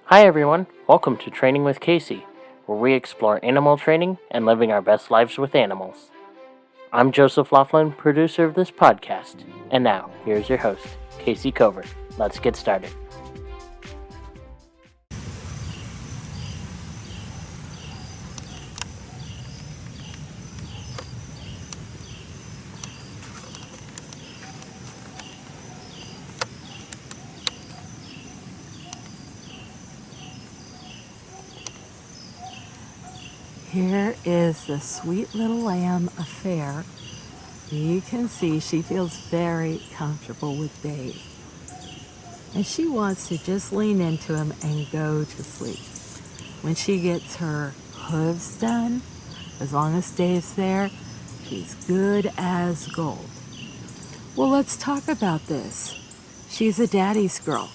Hi everyone, welcome to Training with Kayce, where we explore animal training and living our best lives with animals. I'm Joseph Laughlin, producer of this podcast, and now, here's your host, Kayce Covert. Let's get started. Here is the sweet little lamb affair. You can see she feels very comfortable with Dave. And she wants to just lean into him and go to sleep. When she gets her hooves done, as long as Dave's there, she's good as gold. Well, let's talk about this. She's a daddy's girl.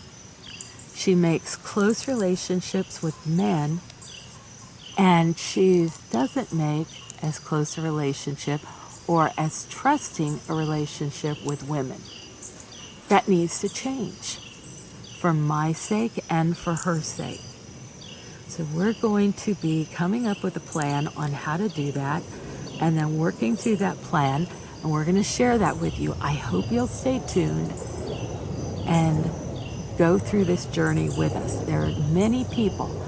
She makes close relationships with men, and she doesn't make as close a relationship or as trusting a relationship with women. That needs to change for my sake and for her sake. So we're going to be coming up with a plan on how to do that and then working through that plan, and we're going to share that with you. I hope you'll stay tuned and go through this journey with us. There are many people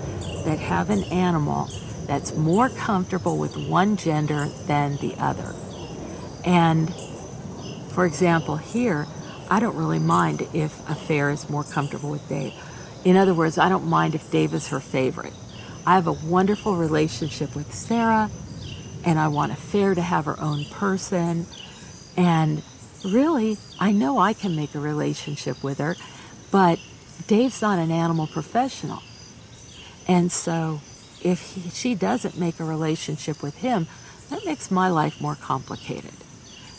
that have an animal that's more comfortable with one gender than the other. And for example, here, I don't really mind if Affair is more comfortable with Dave. In other words, I don't mind if Dave is her favorite. I have a wonderful relationship with Sarah, and I want Affair to have her own person. And really, I know I can make a relationship with her, but Dave's not an animal professional. And so if she doesn't make a relationship with him, that makes my life more complicated.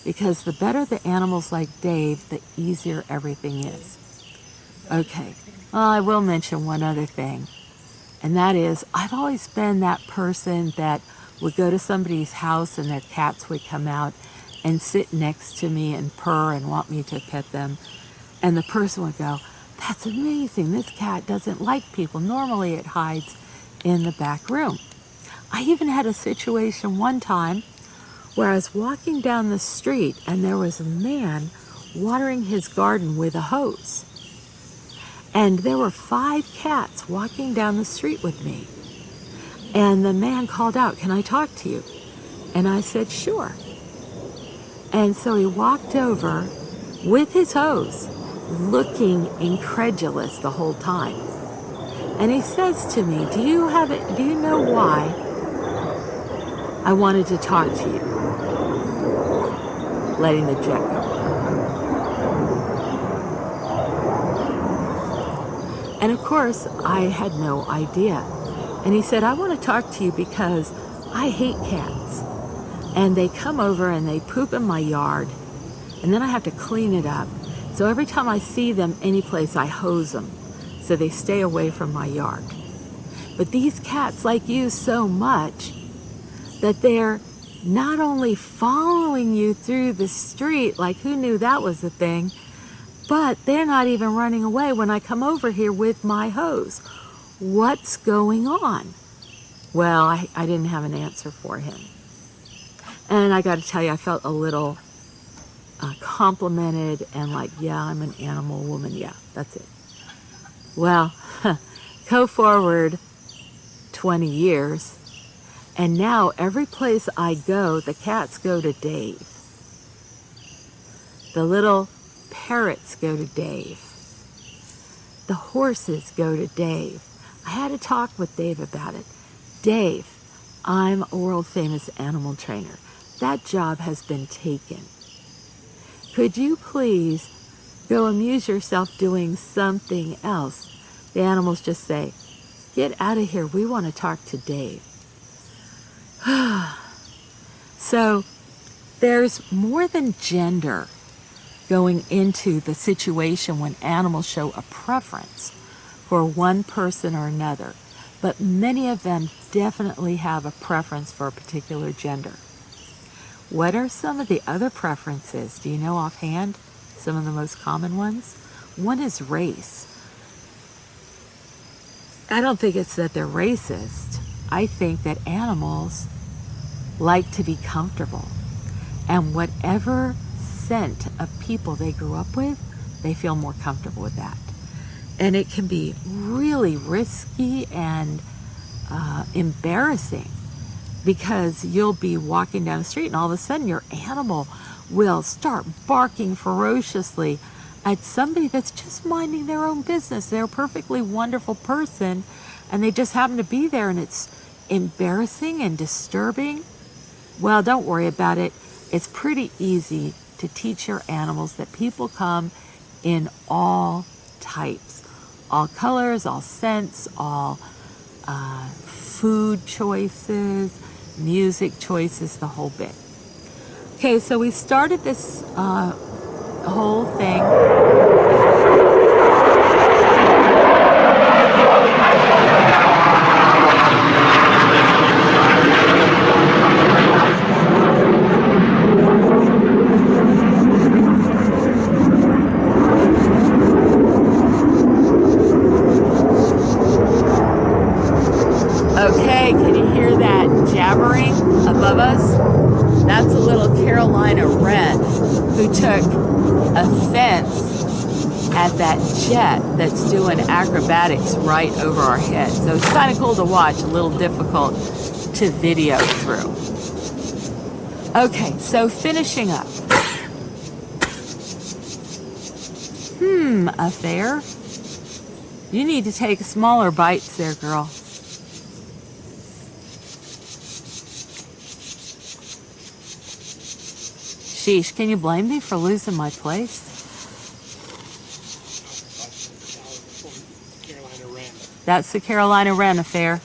Because the better the animals like Dave, the easier everything is. Okay, I will mention one other thing. And that is, I've always been that person that would go to somebody's house and their cats would come out and sit next to me and purr and want me to pet them. And the person would go, "That's amazing, this cat doesn't like people. Normally it hides in the back room." I even had a situation one time where I was walking down the street and there was a man watering his garden with a hose. And there were 5 cats walking down the street with me. And the man called out, "Can I talk to you?" And I said, "Sure." And so he walked over with his hose, looking incredulous the whole time. And he says to me, do you know why I wanted to talk to you?" Letting the jet go. And of course, I had no idea. And he said, "I want to talk to you because I hate cats. And they come over and they poop in my yard. And then I have to clean it up. So every time I see them any place, I hose them so they stay away from my yard. But these cats like you so much that they're not only following you through the street, like who knew that was a thing, but they're not even running away when I come over here with my hose. What's going on?" Well, I didn't have an answer for him. And I got to tell you, I felt a little complimented and like, yeah, I'm an animal woman. Yeah, that's it. Well, go forward 20 years, and now every place I go, the cats go to Dave. The little parrots go to Dave. The horses go to Dave. I had to talk with Dave about it. "Dave, I'm a world famous animal trainer. That job has been taken. Could you please go amuse yourself doing something else?" The animals just say, "Get out of here. We want to talk to Dave." So there's more than gender going into the situation when animals show a preference for one person or another. But many of them definitely have a preference for a particular gender. What are some of the other preferences? Do you know offhand some of the most common ones? One is race. I don't think it's that they're racist. I think that animals like to be comfortable. And whatever scent of people they grew up with, they feel more comfortable with that. And it can be really risky and embarrassing, because you'll be walking down the street and all of a sudden your animal will start barking ferociously at somebody that's just minding their own business. They're a perfectly wonderful person and they just happen to be there, and it's embarrassing and disturbing. Well, don't worry about it. It's pretty easy to teach your animals that people come in all types, all colors, all scents, all food choices, music choices, the whole bit. Okay, so we started this whole thing. Okay, can you hear that jabbering above us? That's a little Carolina wren who took offense at that jet that's doing acrobatics right over our head. So it's kind of cool to watch, a little difficult to video through. Okay, so finishing up. Affair? You need to take smaller bites there, girl. Sheesh, can you blame me for losing my place? That's the Carolina wren affair.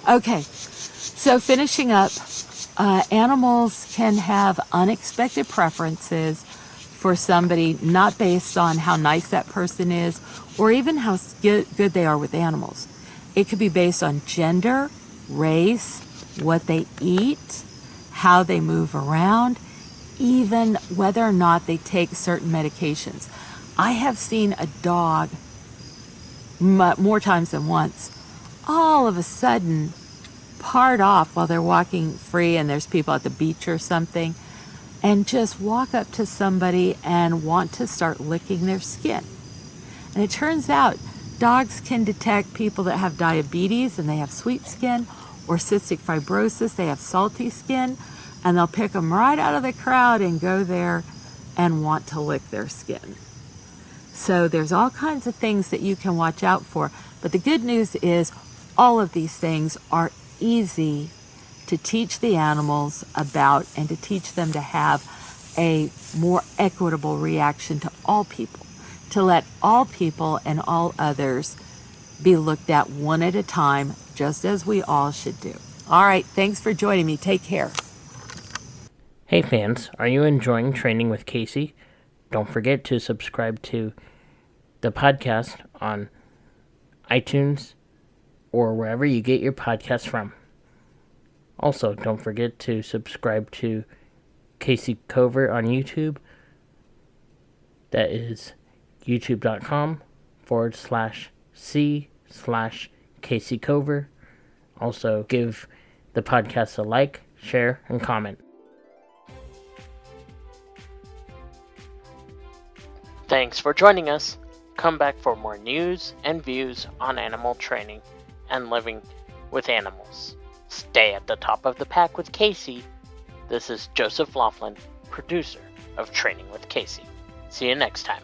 Okay, so finishing up, animals can have unexpected preferences for somebody, not based on how nice that person is or even how good they are with animals. It could be based on gender, race, what they eat, how they move around, even whether or not they take certain medications. I have seen a dog more times than once all of a sudden part off while they're walking free and there's people at the beach or something, and just walk up to somebody and want to start licking their skin. And it turns out dogs can detect people that have diabetes and they have sweet skin, or cystic fibrosis, they have salty skin, and they'll pick them right out of the crowd and go there and want to lick their skin. So there's all kinds of things that you can watch out for. But the good news is all of these things are easy to teach the animals about and to teach them to have a more equitable reaction to all people, to let all people and all others be looked at one at a time, just as we all should do. All right, thanks for joining me. Take care. Hey fans, are you enjoying Training with Kayce? Don't forget to subscribe to the podcast on iTunes or wherever you get your podcasts from. Also, don't forget to subscribe to Kayce Covert on YouTube. That is youtube.com/C/Kayce Covert. Also, give the podcast a like, share, and comment. Thanks for joining us. Come back for more news and views on animal training and living with animals. Stay at the top of the pack with Kayce. This is Joseph Laughlin, producer of Training with Kayce. See you next time.